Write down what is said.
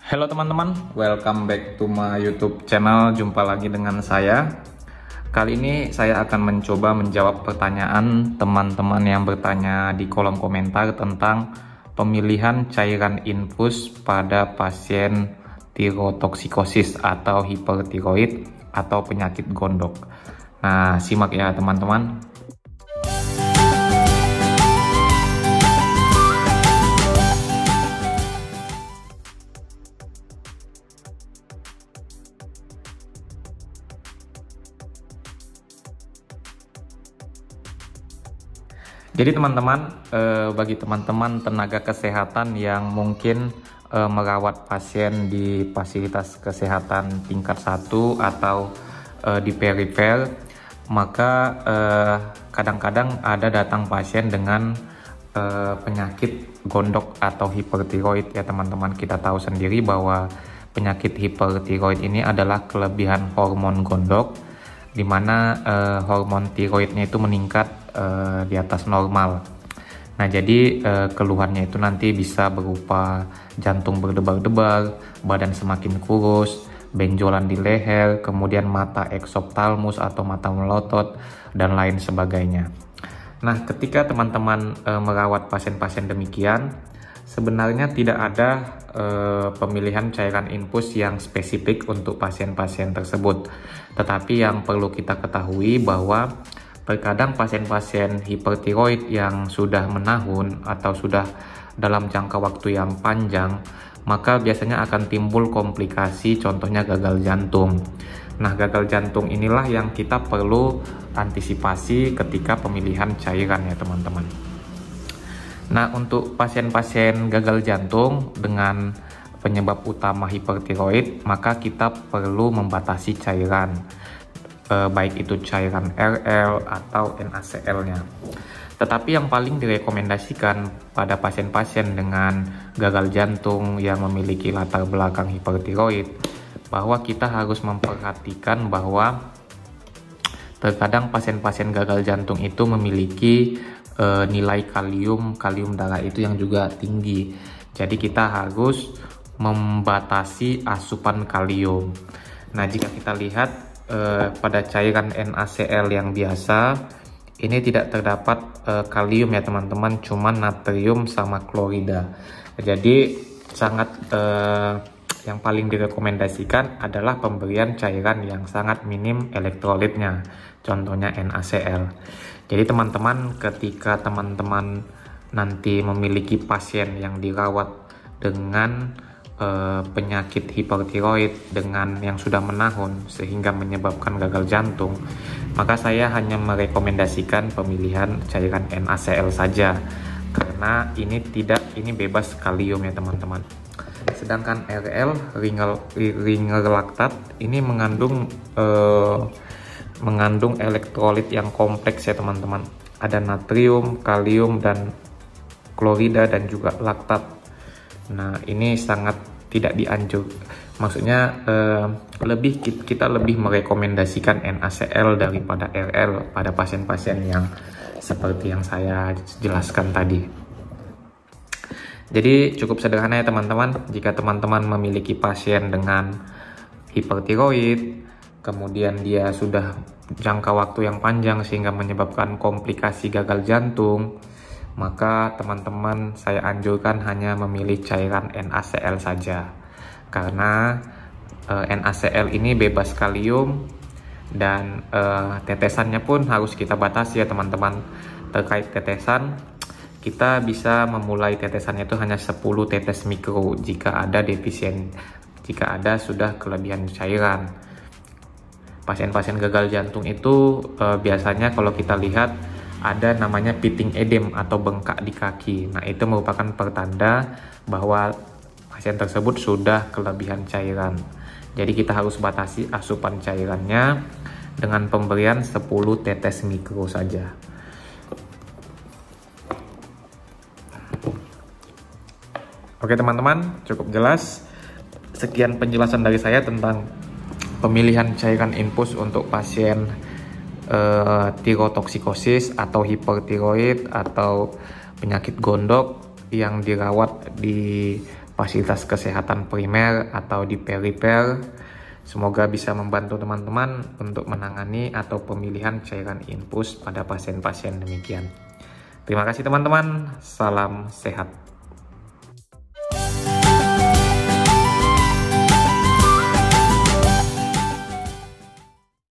Halo teman-teman, welcome back to my YouTube channel. Jumpa lagi dengan saya. Kali ini saya akan mencoba menjawab pertanyaan teman-teman yang bertanya di kolom komentar tentang pemilihan cairan infus pada pasien tirotoksikosis atau hipertiroid atau penyakit gondok. Nah, simak ya teman-teman. Jadi teman-teman, bagi teman-teman tenaga kesehatan yang mungkin merawat pasien di fasilitas kesehatan tingkat 1 atau di perifer, maka kadang-kadang ada datang pasien dengan penyakit gondok atau hipertiroid ya teman-teman. Kita tahu sendiri bahwa penyakit hipertiroid ini adalah kelebihan hormon gondok, di mana hormon tiroidnya itu meningkat di atas normal. Nah, jadi keluhannya itu nanti bisa berupa jantung berdebar-debar, badan semakin kurus, benjolan di leher, kemudian mata eksoptalmus atau mata melotot, dan lain sebagainya. Nah, ketika teman-teman merawat pasien-pasien demikian, sebenarnya tidak ada pemilihan cairan infus yang spesifik untuk pasien-pasien tersebut. Tetapi yang perlu kita ketahui bahwa terkadang pasien-pasien hipertiroid yang sudah menahun atau sudah dalam jangka waktu yang panjang, maka biasanya akan timbul komplikasi, contohnya gagal jantung. Nah, gagal jantung inilah yang kita perlu antisipasi ketika pemilihan cairan ya teman-teman. Nah, untuk pasien-pasien gagal jantung dengan penyebab utama hipertiroid, maka kita perlu membatasi cairan. Baik itu cairan RL atau NaCl-nya. Tetapi yang paling direkomendasikan pada pasien-pasien dengan gagal jantung yang memiliki latar belakang hipertiroid, bahwa kita harus memperhatikan bahwa terkadang pasien-pasien gagal jantung itu memiliki nilai kalium darah itu yang juga tinggi. Jadi kita harus membatasi asupan kalium. Nah, jika kita lihat pada cairan NaCl yang biasa ini tidak terdapat kalium ya teman-teman, cuman natrium sama klorida. Jadi sangat yang paling direkomendasikan adalah pemberian cairan yang sangat minim elektrolitnya, contohnya NaCl. Jadi teman-teman, ketika teman-teman nanti memiliki pasien yang dirawat dengan penyakit hipertiroid dengan yang sudah menahun sehingga menyebabkan gagal jantung, maka saya hanya merekomendasikan pemilihan cairan NaCl saja, karena ini bebas kalium ya teman-teman. Sedangkan RL, ringer laktat, ini mengandung elektrolit yang kompleks ya teman-teman. Ada natrium, kalium, dan klorida, dan juga laktat. Nah, ini sangat tidak maksudnya kita lebih merekomendasikan NaCl daripada RL pada pasien-pasien yang seperti yang saya jelaskan tadi. Jadi cukup sederhana ya teman-teman. Jika teman-teman memiliki pasien dengan hipertiroid, kemudian dia sudah jangka waktu yang panjang sehingga menyebabkan komplikasi gagal jantung, maka teman-teman saya anjurkan hanya memilih cairan NaCl saja, karena NaCl ini bebas kalium dan tetesannya pun harus kita batasi ya teman-teman. Terkait tetesan, kita bisa memulai tetesannya itu hanya 10 tetes mikro jika ada sudah kelebihan cairan. Pasien-pasien gagal jantung itu biasanya kalau kita lihat ada namanya pitting edem atau bengkak di kaki. Nah, itu merupakan pertanda bahwa pasien tersebut sudah kelebihan cairan. Jadi kita harus batasi asupan cairannya dengan pemberian 10 tetes mikro saja. Oke teman-teman, cukup jelas. Sekian penjelasan dari saya tentang pemilihan cairan infus untuk pasien tirotoksikosis atau hipertiroid atau penyakit gondok yang dirawat di fasilitas kesehatan primer atau di perifer. Semoga bisa membantu teman-teman untuk menangani atau pemilihan cairan infus pada pasien-pasien demikian. Terima kasih teman-teman, salam sehat.